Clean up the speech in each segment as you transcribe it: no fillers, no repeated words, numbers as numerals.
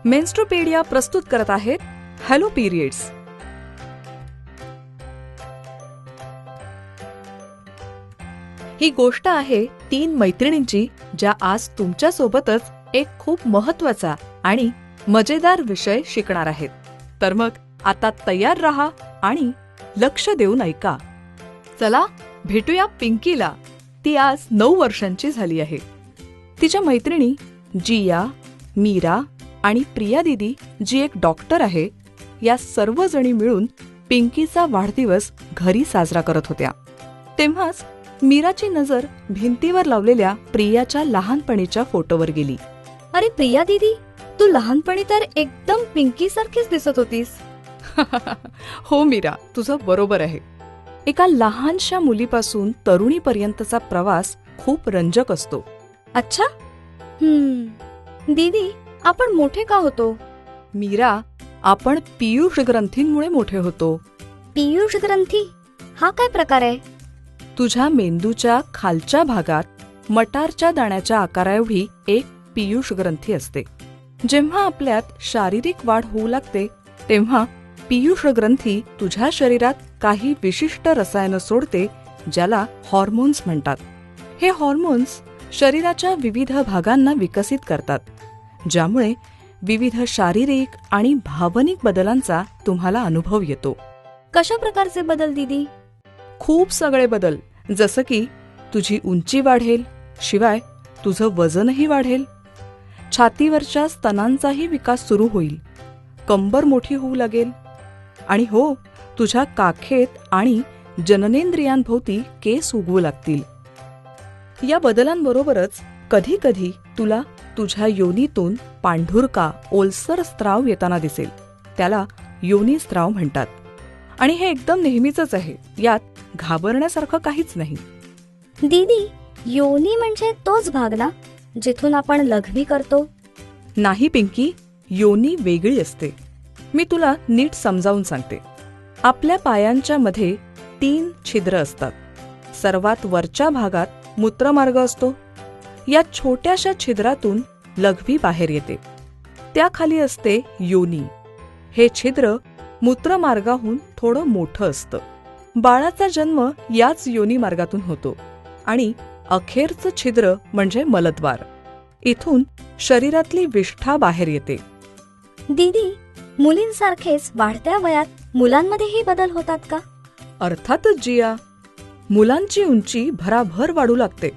मेन्स्ट्रोपेडिया प्रस्तुत करत आहेत हॅलो पिरियड्स. ही गोष्ट आहे 3 मैत्रिणींची ज्या आज तुमच्या सोबतच एक खूप महत्वाचा आणि मजेदार विषय शिकणार आहेत. तर मग आता तयार रहा आणि लक्ष देऊन ऐका. चला भेटूया पिंकीला. ती आज 9 वर्षांची झाली आहे. तिच्या मैत्रिणी जिया, मीरा आणि प्रिया दीदी जी एक डॉक्टर आहे, या सर्वजणी मिळून पिंकीचा वाढदिवस घरी साजरा करत होत्या. तेव्हाच मीराची नजर भिंतीवर लावलेल्या प्रियाच्या लहानपणीच्या फोटोवर गेली. अरे प्रिया दीदी, तू लहानपणी तर एकदम पिंकी सारखीच दिसत होतीस. हो मीरा, तुझं बरोबर आहे. एका लहानशा मुलीपासून तरुणीपर्यंतचा प्रवास खूप रंजक असतो. अच्छा. दीदी, आपण मोठे का होतो? मीरा, आपण पीयूष ग्रंथींमुळे मोठे होतो. पीयूष ग्रंथी हा काय प्रकार आहे? तुझ्या मेंदूच्या खालच्या भागात मटारच्या दाण्याच्या आकाराएवढी एक पीयूष ग्रंथी असते. जेव्हा आपल्यात शारीरिक वाढ होऊ लागते तेव्हा पीयूष ग्रंथी तुझ्या शरीरात काही विशिष्ट रसायनं सोडते, ज्याला हॉर्मोन्स म्हणतात. हे हॉर्मोन्स शरीराच्या विविध भागांना विकसित करतात, ज्यामुळे विविध शारीरिक आणि भावनिक बदलांचा तुम्हाला अनुभव येतो. कशा प्रकारचे बदल दीदी? खूप सगळे बदल, जसं की तुझी उंची वाढेल, शिवाय तुझं वजनही वाढेल. छातीवरच्या स्तनांचाही विकास सुरू होईल, कंबर मोठी होऊ लागेल आणि हो, तुझ्या काखेत आणि जननेंद्रियांभोवती केस उगवू लागतील. या बदलांबरोबरच कधी कधी तुला तुझ्या योनीतून पांढुरका ओलसर स्त्राव येताना दिसेल. त्याला योनिस्त्राव म्हणतात आणि हे एकदम नेहमीचंच आहे. यात घाबरण्यासारखं काहीच नाही. दीदी, योनी म्हणजे तोच भाग ना जिथून आपण लघवी करतो? नाही पिंकी, योनी वेगळी असते. मी तुला नीट समजावून सांगते. आपल्या पायांच्या मध्ये 3 छिद्र असतात. सर्वात वरच्या भागात मूत्रमार्ग असतो. या छोट्याशा छिद्रातून लघवी बाहेर येते. त्याखाली असते योनी. हे छिद्र मूत्रमार्गाहून थोडं मोठं असतं. बाळाचा जन्म याच योनी मार्गातून होतो आणि अखेरचं छिद्र म्हणजे मलद्वार. इथून शरीरातली विष्ठा बाहेर येते. दीदी, मुलींसारखेच वाढत्या वयात मुलांमध्येही बदल होतात का? अर्थातच जिया. मुलांची उंची भराभर वाढू लागते.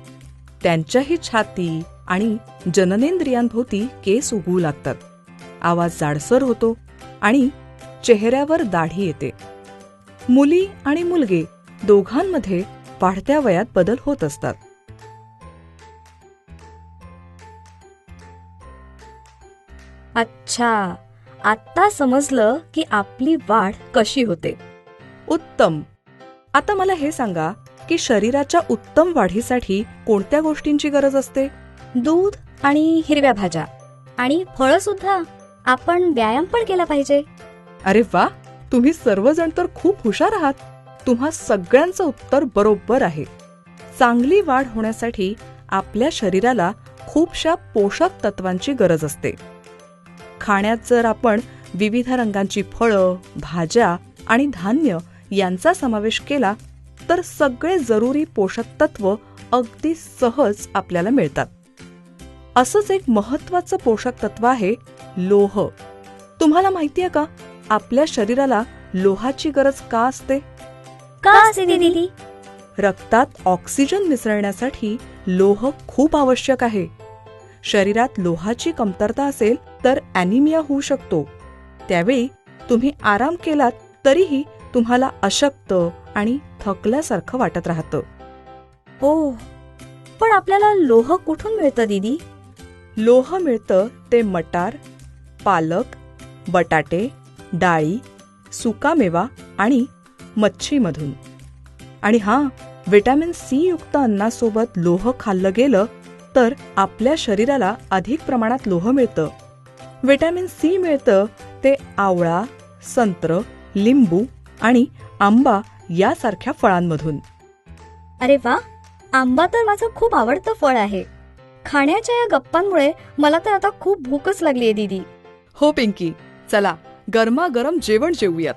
त्यांच्याही छाती आणि जननेंद्रियांभोवती केस उगवू लागतात. आवाज जाडसर होतो आणि चेहऱ्यावर दाढी येते. मुली आणि मुलगे दोघांमध्ये वाढत्या वयात बदल होत असतात. अच्छा, आता समजलं की आपली वाढ कशी होते. उत्तम. आता मला हे सांगा की शरीराच्या उत्तम वाढीसाठी कोणत्या गोष्टींची गरज असते? दूध आणि हिरव्या भाज्या आणि फळं सुद्धा. आपण व्यायाम पण केला पाहिजे. अरे वा, तुम्ही सर्वजण तर खूप हुशार आहात. तुम्हा सगळ्यांचं उत्तर बरोबर आहे. चांगली वाढ होण्यासाठी आपल्या शरीराला खूपशा पोषक तत्वांची गरज असते. खाण्यात जर आपण विविध रंगांची फळं, भाज्या आणि धान्य यांचा समावेश केला तर सगळे जरुरी पोषक तत्व अगदी सहज आपल्याला मिळतात. असंच एक महत्वाचं पोषक तत्व आहे लोह. तुम्हाला माहितीये का, आपल्या शरीराला लोहाची गरज का असते? का असते दीदी? रक्तात ऑक्सिजन मिसळण्यासाठी लोह खूप आवश्यक आहे. शरीरात लोहाची कमतरता असेल तर ॲनिमिया होऊ शकतो. त्यावेळी तुम्ही आराम केलात तरीही तुम्हाला अशक्त आणि थकल्यासारखं वाटत राहतं. हो, पण आपल्याला लोह कुठून मिळतं दीदी? लोह मिळतं ते मटार, पालक, बटाटे, डाळी, सुकामेवा आणि मच्छीमधून. आणि विटॅमिन सी युक्त अन्नासोबत लोह खाल्लं गेलं तर आपल्या शरीराला अधिक प्रमाणात लोह मिळतं. विटॅमिन सी मिळतं ते आवळा, संत्र, लिंबू आणि आंबा यासारख्या फळांमधून. अरे वा, आंबा तर माझं खूप आवडतं फळ आहे. खाण्याच्या या गप्पांमुळे मला तर आता खूप भूकच लागलीये दीदी. हो पिंकी, चला गरमागरम जेवण जेवूयात.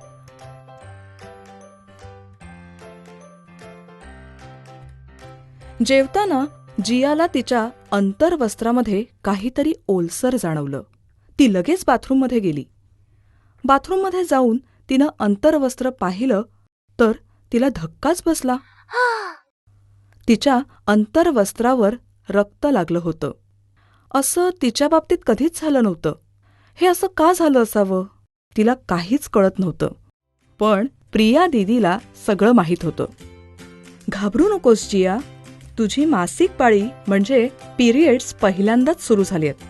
जेवताना जियाला तिच्या अंतर्वस्त्रामध्ये काहीतरी ओलसर जाणवलं. ती लगेच बाथरूममध्ये गेली. बाथरूममध्ये जाऊन तिनं अंतर्वस्त्र पाहिलं तर तिला धक्काच बसला. तिच्या अंतर्वस्त्रावर रक्त लागलं होतं. असं तिच्या बाबतीत कधीच झालं नव्हतं. हे असं का झालं असावं तिला काहीच कळत नव्हतं. पण प्रिया दीदीला सगळं माहीत होतं. घाबरू नकोस जिया, तुझी मासिक पाळी म्हणजे पिरियड्स पहिल्यांदाच सुरू झाली आहेत.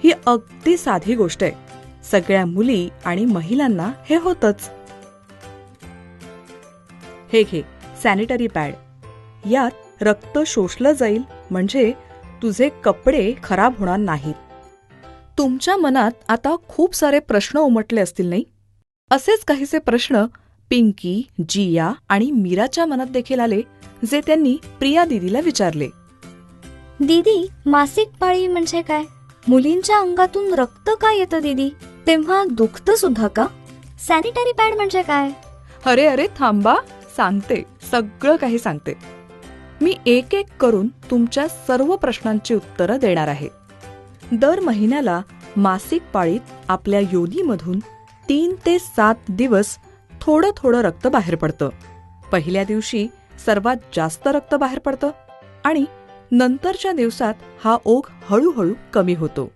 ही अगदी साधी गोष्ट आहे. सगळ्या मुली आणि महिलांना हे होतच. हे घे सॅनिटरी पॅड. यात रक्त शोषलं जाईल म्हणजे तुझे कपडे खराब होणार नाहीत. तुमच्या मनात आता खूप सारे प्रश्न उमटले असतील नाही? असेच काहीसे प्रश्न पिंकी, जिया आणि मीराच्या मनात देखील आले, जे त्यांनी प्रिया दीदीला विचारले. दीदी, मासिक पाळी म्हणजे काय? मुलींच्या अंगातून रक्त का येतं दीदी? तेव्हा दुखतं सुद्धा का? सॅनिटरी पॅड म्हणजे काय? अरे अरे थांबा, सांगते, सगळं काही सांगते. मी एक एक करून तुमच्या सर्व प्रश्नांची उत्तरं देणार आहे. दर महिन्याला मासिक पाळीत आपल्या योनीमधून 3 ते 7 दिवस थोडं थोडं रक्त बाहेर पडतं. पहिल्या दिवशी सर्वात जास्त रक्त बाहेर पडतं आणि नंतरच्या दिवसात हा ओघ हळूहळू कमी होतो.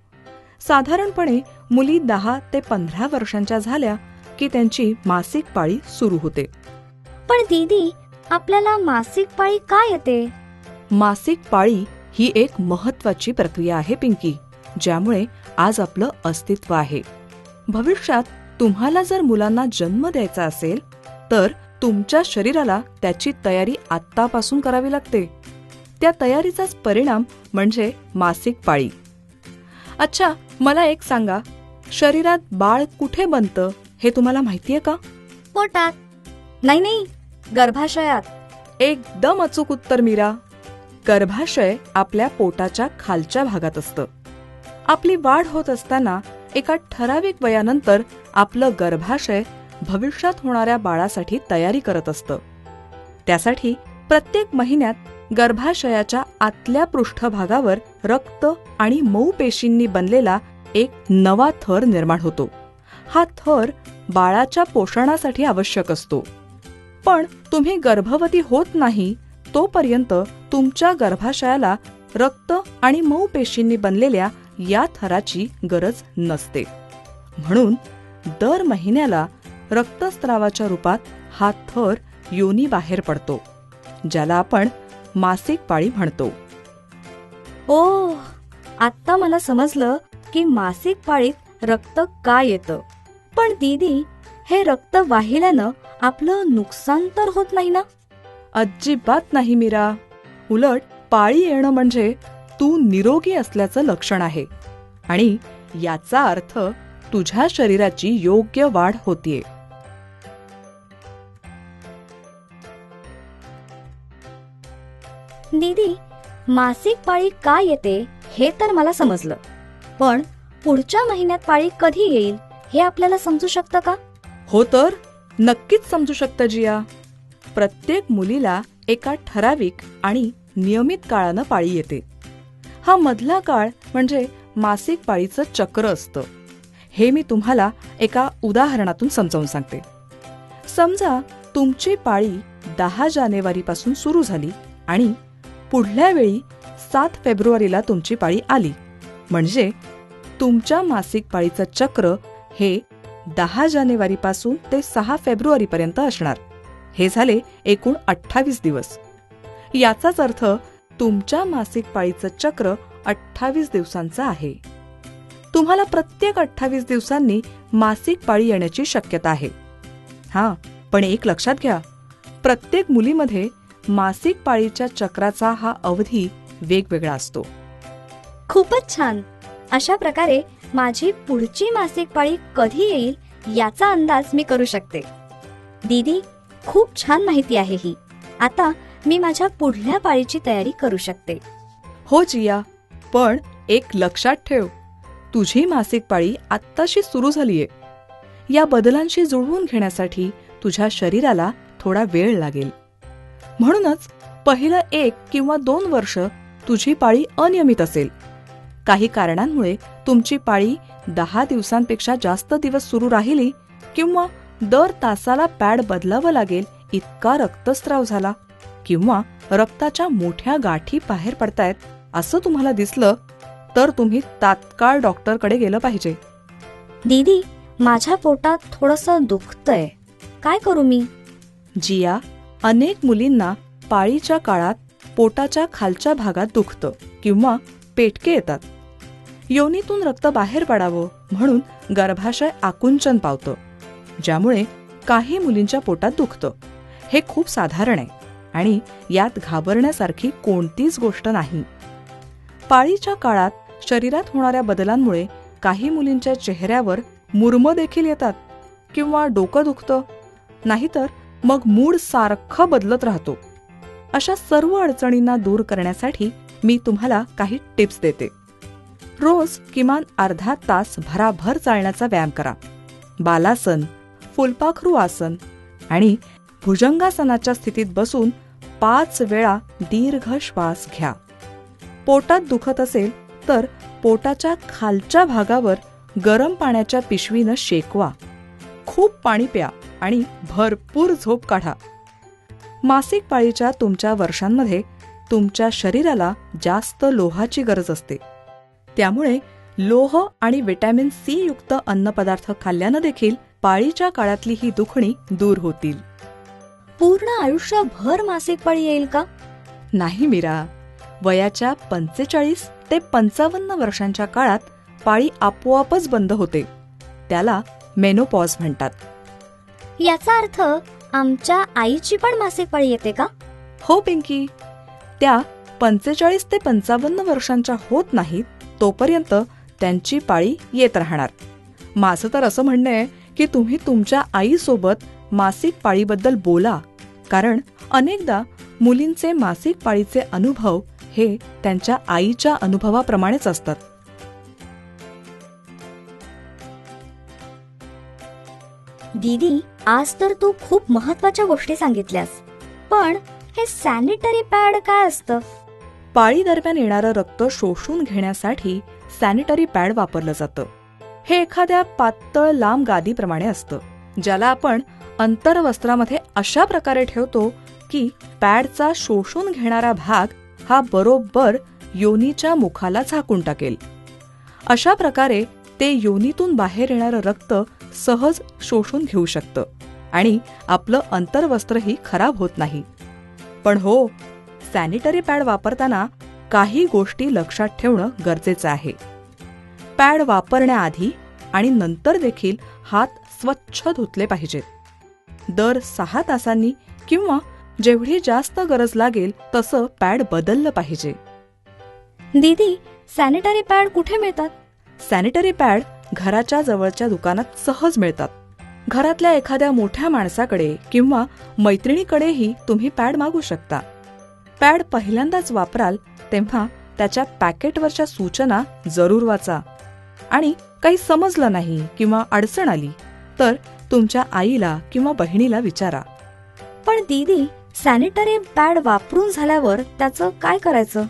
साधारणपणे मुली 10 ते 15 वर्षांच्या झाल्या की त्यांची मासिक पाळी सुरू होते. पण दीदी, आपल्याला मासिक पाळी का येते? मासिक पाळी ही एक महत्वाची प्रक्रिया आहे पिंकी, ज्यामुळे आज आपलं अस्तित्व आहे. भविष्यात तुम्हाला जर मुलांना जन्म द्यायचा असेल तर तुमच्या शरीराला त्याची तयारी आत्तापासून करावी लागते. त्या तयारीचाच परिणाम म्हणजे मासिक पाळी. अच्छा, मला एक सांगा, शरीरात बाळ कुठे बनतं हे तुम्हाला माहितीये का? पोटात. नाही, गर्भाशयात. एकदम अचूक उत्तर मीरा. गर्भाशय आपल्या पोटाच्या खालच्या भागात असतं. आपली वाढ होत असताना एका ठराविक वयानंतर आपलं गर्भाशय भविष्यात होणाऱ्या बाळासाठी तयारी करत असतं. त्यासाठी प्रत्येक महिन्यात गर्भाशयाच्या आतल्या पृष्ठभागावर रक्त आणि मऊ पेशींनी बनलेला एक नवा थर निर्माण होतो. हा थर बाळाच्या पोषणासाठी आवश्यक असतो. पण तुम्ही गर्भवती होत नाही तोपर्यंत तुमच्या गर्भाशयाला रक्त आणि मऊ पेशींनी बनलेल्या या थराची गरज नसते. म्हणून दर महिन्याला रक्तस्रावाच्या रूपात हा थर योनी बाहेर पडतो, ज्याला आपण मासिक पाळी म्हणतो. ओ, आता मला समजलं की मासिक पाळीत रक्त का येतं. पण दीदी, हे रक्त वाहिल्यानं आपलं नुकसान तर होत नाही ना? अजिबात नाही मीरा. उलट पाळी येणं म्हणजे तू निरोगी असल्याचं लक्षण आहे आणि याचा अर्थ तुझ्या शरीराची योग्य वाढ होतीये. दीदी, मासिक पाळी का येते हे तर मला समजलं, पण पुढच्या महिन्यात पाळी कधी येईल हे आपल्याला समजू शकतं का? हो तर, नक्कीच समजू शकतं जिया. प्रत्येक मुलीला एका ठराविक आणि नियमित काळानं पाळी येते. हा मधला काळ म्हणजे मासिक पाळीचं चक्र असतं. हे मी तुम्हाला एका उदाहरणातून समजावून सांगते. समजा तुमची पाळी 10 जानेवारीपासून सुरू झाली आणि पुढल्या वेळी 7 फेब्रुवारीला तुमची पाळी आली. म्हणजे तुमच्या मासिक पाळीचं चक्र हे 10 जानेवारीपासून ते 6 फेब्रुवारीपर्यंत असणार. हे झाले एकूण 28 दिवस. याचाच अर्थ तुमच्या मासिक पाळीचं चक्र 28 दिवसांचं आहे. तुम्हाला प्रत्येक 28 दिवसांनी मासिक पाळी येण्याची शक्यता आहे. हां, पण एक लक्षात घ्या, प्रत्येक मुलीमध्ये मासिक पाळीच्या चक्राचा हा अवधी वेगवेगळा असतो. खूपच छान. अशा प्रकारे माझी पुढची मासिक पाळी कधी येईल याचा अंदाज मी करू शकते. दीदी, खूप छान माहिती आहे ही. आता मी माझ्या पुढल्या पाळीची तयारी करू शकते. हो जिया, पण एक लक्षात ठेव, तुझी मासिक पाळी आत्ताशी सुरू झालीये. या बदलांशी जुळवून घेण्यासाठी तुझ्या शरीराला थोडा वेळ लागेल. म्हणूनच पहिलं 1 किंवा 2 वर्ष तुझी पाळी अनियमित असेल. काही कारणांमुळे तुमची पाळी 10 दिवसांपेक्षा जास्त दिवस सुरू राहिली किंवा दर तासाला पॅड बदलावं लागेल इतका रक्तस्राव झाला किंवा रक्ताच्या मोठ्या गाठी बाहेर पडतायत असं तुम्हाला दिसलं तर तुम्ही तात्काळ डॉक्टरकडे गेलं पाहिजे. दीदी, माझ्या पोटात थोडंसं दुखतंय, काय करू मी? जिया, अनेक मुलींना पाळीच्या काळात पोटाच्या खालच्या भागात दुखतं किंवा पेटके येतात. योनीतून रक्त बाहेर पडावं म्हणून गर्भाशय आकुंचन पावतं, ज्यामुळे काही मुलींच्या पोटात दुखतं. हे खूप साधारण आहे आणि यात घाबरण्यासारखी कोणतीच गोष्ट नाही. पाळीच्या काळात शरीरात होणाऱ्या बदलांमुळे काही मुलींच्या चेहऱ्यावर मुरमं देखील येतात किंवा डोकं दुखतं, नाहीतर मग मूड सारखं बदलत राहतो. अशा सर्व अडचणींना दूर करण्यासाठी मी तुम्हाला काही टिप्स देते. रोज किमान अर्धा तास भराभर चालण्याचा व्यायाम करा. बालासन, फुलपाखरू आसन आणि भुजंगासनाच्या स्थितीत बसून 5 वेळा दीर्घ श्वास घ्या. पोटात दुखत असेल तर पोटाच्या खालच्या भागावर गरम पाण्याच्या पिशवीनं शेकवा. खूप पाणी प्या आणि भरपूर झोप काढा. मासिक पाळीच्या तुमच्या वर्षांमध्ये तुमच्या शरीराला जास्त लोहाची गरज असते. त्यामुळे लोह आणि व्हिटॅमिन सी युक्त अन्नपदार्थ खाल्ल्यानं देखील पाळीच्या काळातली ही दुखणी दूर होतील. पूर्ण आयुष्यभर मासिक पाळी येईल का? नाही मीरा, वयाच्या 45 ते 55 वर्षांच्या काळात पाळी आपोआपच बंद होते. त्याला मेनोपॉज म्हणतात. याचा अर्थ आमच्या आईची पण मासिक पाळी येते का? हो पिंकी, त्या 45 ते 55 वर्षांच्या होत नाहीत तोपर्यंत त्यांची पाळी येत राहणार. माझं तर असं म्हणणं आहे की तुम्ही तुमच्या आईसोबत मासिक पाळीबद्दल बोला, कारण अनेकदा मुलींचे मासिक पाळीचे अनुभव हे त्यांच्या आईच्या अनुभवाप्रमाणेच असतात. दीदी, आज तर तू खूप महत्वाच्या गोष्टी सांगितल्यास, पण हे सॅनिटरी पॅड काय असतं? पाळी दरम्यान येणारं रक्त शोषून घेण्यासाठी सॅनिटरी पॅड वापरलं जातं. हे एखाद्या पातळ लांब गादीप्रमाणे असतं, ज्याला आपण अंतर्वस्त्रामध्ये अशा प्रकारे ठेवतो की पॅडचा शोषून घेणारा भाग हा बरोबर योनीच्या मुखाला झाकून टाकेल. अशा प्रकारे ते योनीतून बाहेर येणारं रक्त सहज शोषून घेऊ शकतं आणि आपलं अंतर्वस्त्रही खराब होत नाही. पण हो, सॅनिटरी पॅड वापरताना काही गोष्टी लक्षात ठेवणं गरजेचं आहे. पॅड वापरण्याआधी आणि नंतर देखील हात स्वच्छ धुतले पाहिजेत. दर 6 तासांनी किंवा जेवढी जास्त गरज लागेल तसं पॅड बदललं पाहिजे. दीदी, सॅनिटरी पॅड कुठे मिळतात? सॅनिटरी पॅड घराच्या जवळच्या दुकानात सहज मिळतात. घरातल्या एखाद्या मोठ्या माणसाकडे किंवा मैत्रिणीकडेही तुम्ही पॅड मागू शकता. पॅड पहिल्यांदाच वापराल तेव्हा त्याच्या पॅकेटवरच्या सूचना जरूर वाचा आणि काही समजलं नाही किंवा अडचण आली तर तुमच्या आईला किंवा बहिणीला विचारा. पण दीदी, सॅनिटरी पॅड वापरून झाल्यावर त्याचं काय करायचं?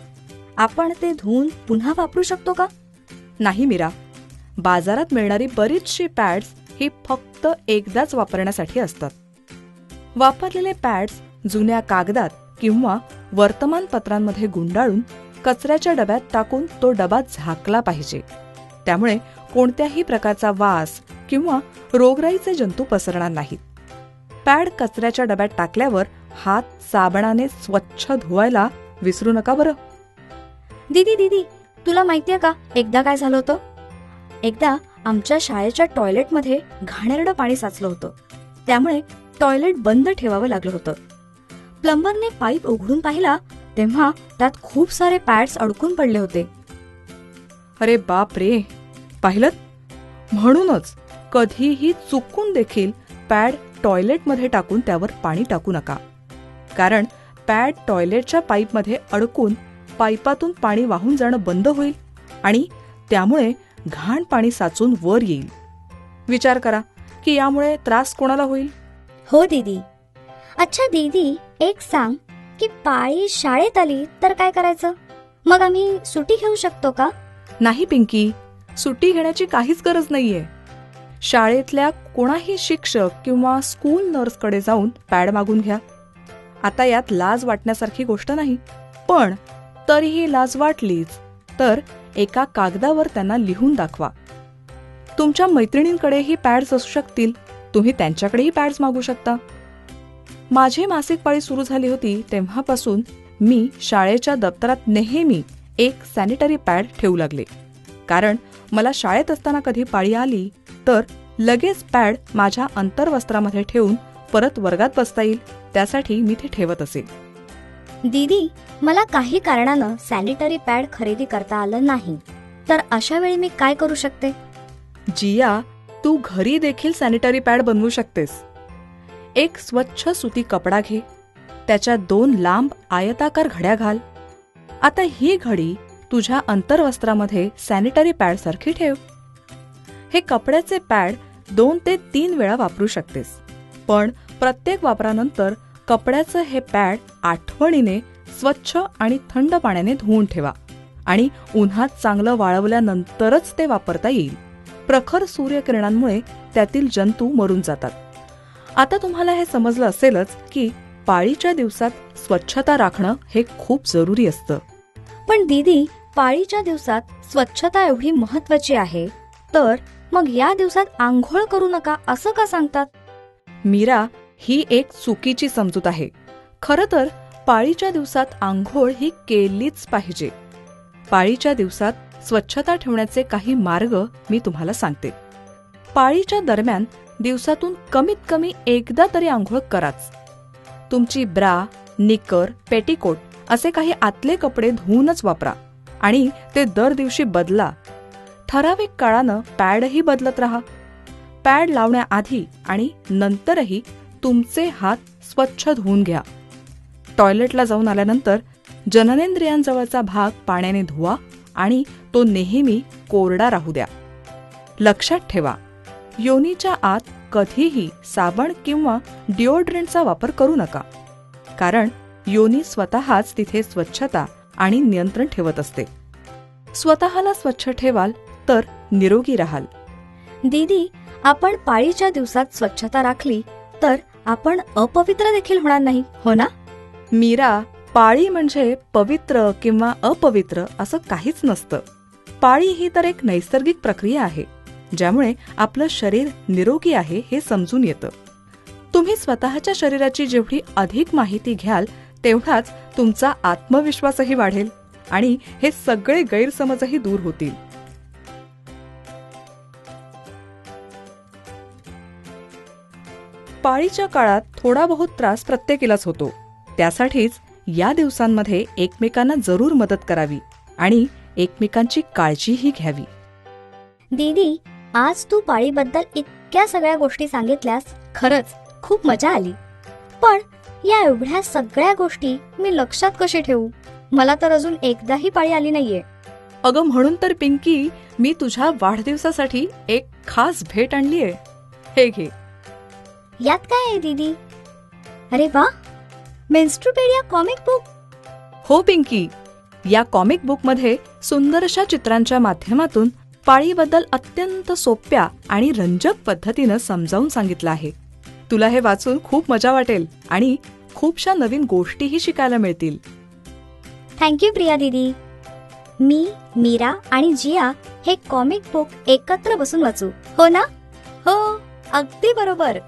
आपण ते धुवून पुन्हा वापरू शकतो का? नाही मीरा, बाजारात मिळणारी बरीचशी पॅड्स ही फक्त एकदाच वापरण्यासाठी असतात. वापरलेले पॅड्स जुन्या कागदात किंवा वर्तमानपत्रांमध्ये गुंडाळून कचऱ्याच्या डब्यात टाकून तो डबा झाकला पाहिजे. त्यामुळे कोणत्याही प्रकारचा वास किंवा रोगराईचे जंतू पसरणार नाहीत. पॅड कचऱ्याच्या डब्यात टाकल्यावर हात साबणाने स्वच्छ धुवायला विसरू नका बरं. दीदी, तुला माहितीये का एकदा काय झालं होतं? एकदा आमच्या शाळेच्या टॉयलेटमध्ये घाणेरडं पाणी साचलं होतं. त्यामुळे टॉयलेट बंद ठेवावं लागलं होतं. प्लंबरने पाईप उघडून पाहिला तेव्हा त्यात खूप सारे पॅड्स अडकून पडले होते. अरे बाप रे, पाहिलं? म्हणूनच कधीही चुकून देखील पॅड टॉयलेटमध्ये टाकून त्यावर पाणी टाकू नका, कारण पॅड टॉयलेटच्या पाईपमध्ये अडकून पाईपातून पाणी वाहून जाणं बंद होईल आणि त्यामुळे घाण पाणी साचून वर येईल. विचार करा की यामुळे त्रास कोणाला होईल. हो दीदी. अच्छा दीदी, एक सांग की पाळी शाळेत आली तर काय करायचं? मग आम्ही सुट्टी घेऊ शकतो का? नाही पिंकी, सुट्टी घेण्याची काहीच गरज नाहीये. शाळेतल्या कोणाही शिक्षक किंवा स्कूल नर्सकडे जाऊन पॅड मागून घ्या. आता यात लाज वाटण्यासारखी गोष्ट नाही, पण तरीही लाज वाटलीच तर एका कागदावर त्यांना लिहून दाखवा. तुमच्या मैत्रिणींकडेही पॅड्स असू शकतील, तुम्ही त्यांच्याकडेही पॅड्स मागू शकता. माझी मासिक पाळी सुरू झाली होती तेव्हापासून मी शाळेच्या दप्तरात नेहमी एक सॅनिटरी पॅड ठेवू लागले. कारण मला शाळेत असताना कधी पाळी आली तर लगेच पॅड माझ्या अंतर्वस्त्रामध्ये ठेवून परत वर्गात बसता येईल, त्यासाठी मी ते ठेवत असे. दीदी, मला काही कारणानं सॅनिटरी पॅड खरेदी करता आलं नाही, तर अशा वेळी मी काय करू शकते? जिया, तू घरी देखील सॅनिटरी पॅड बनवू शकतेस. एक स्वच्छ सुती कपडा घे, त्याच्यात 2 लांब आयताकार घड्या घाल. आता ही घडी तुझ्या अंतर्वस्त्रामध्ये सॅनिटरी पॅड सारखी ठेव. हे कपड्याचे पॅड 2 ते 3 वेळा वापरू शकतेस, पण प्रत्येक वापरानंतर कपड्याचं हे पॅड आठवणीने स्वच्छ आणि थंड पाण्याने धुवून ठेवा आणि उन्हात चांगलं वाळवल्यानंतरच ते वापरता येईल. प्रखर सूर्यकिरणांमुळे त्यातील जंतू मरून जातात. आता तुम्हाला हे समजलं असेलच की पाळीच्या दिवसात स्वच्छता राखणं हे खूप जरुरी असतं. पण दीदी, पाळीच्या दिवसात स्वच्छता एवढी महत्वाची आहे, तर मग या दिवसात आंघोळ करू नका असं का सांगतात? मीरा, ही एक चुकीची समजूत आहे. खरं तर पाळीच्या दिवसात आंघोळ ही केलीच पाहिजे. पाळीच्या दिवसात स्वच्छता ठेवण्याचे काही मार्ग मी तुम्हाला सांगते. पाळीच्या दरम्यान दिवसातून कमीत कमी एकदा तरी आंघोळ कराच. तुमची ब्रा, निकर, पेटीकोट असे काही आतले कपडे धुवूनच वापरा आणि ते दर दिवशी बदला. ठराविक काळानं पॅडही बदलत राहा. पॅड लावण्याआधी आणि नंतरही तुमचे हात स्वच्छ धुवून घ्या. टॉयलेटला जाऊन आल्यानंतर जननेंद्रियांजवळचा भाग पाण्याने धुवा आणि तो नेहमी कोरडा राहू द्या. लक्षात ठेवा, योनीच्या आत कधीही साबण किंवा डिओड्रंटचा वापर करू नका, कारण योनी स्वतःच तिथे स्वच्छता आणि नियंत्रण ठेवत असते. स्वतःला स्वच्छ ठेवाल तर निरोगी राहाल. दीदी, आपण पाळीच्या दिवसात स्वच्छता राखली तर आपण अपवित्र देखील होणार नाही, हो ना? मीरा, पाळी म्हणजे पवित्र किंवा अपवित्र असं काहीच नसतं. पाळी ही तर एक नैसर्गिक प्रक्रिया आहे, ज्यामुळे आपलं शरीर निरोगी आहे हे समजून येतं. तुम्ही स्वतःच्या शरीराची जेवढी अधिक माहिती घ्याल तेवढाच तुमचा आत्मविश्वासही वाढेल आणि हे सगळे गैरसमजही दूर होतील. पाळीच्या काळात थोडा बहुत त्रास प्रत्येकीलाच होतो. त्यासाठीच या दिवसांमध्ये एकमेकांना जरूर मदत करावी आणि एकमेकांची काळजीही घ्यावी. दीदी, आज तू पाळीबद्दल इतक्या सगळ्या गोष्टी सांगितल्यास खरंच खूप मजा आली. पण या एवढ्या सगळ्या गोष्टी मी लक्षात कशी ठेवू? मला तर अजून एकदाही पाळी आली नाहीये. अगं, म्हणून तर पिंकी, मी तुझ्या वाढदिवसासाठी एक खास भेट आणलीये. हे घे. यात काय आहे दीदी? अरे वा, मेन्स्ट्रुपेडिया कॉमिक बुक. हो पिंकी, या कॉमिक बुकमध्ये सुंदर अशा चित्रांच्या माध्यमातून पाळीबद्दल अत्यंत सोप्या आणि रंजक पद्धतीनं समजावून सांगितलं आहे. तुला हे वाचून खूप मजा वाटेल आणि खूपशा नवीन गोष्टीही शिकायला मिळतील. थँक्यू प्रिया दीदी. मी, मीरा आणि जिया हे कॉमिक बुक एकत्र बसून वाचू, हो ना? हो, अगदी बरोबर.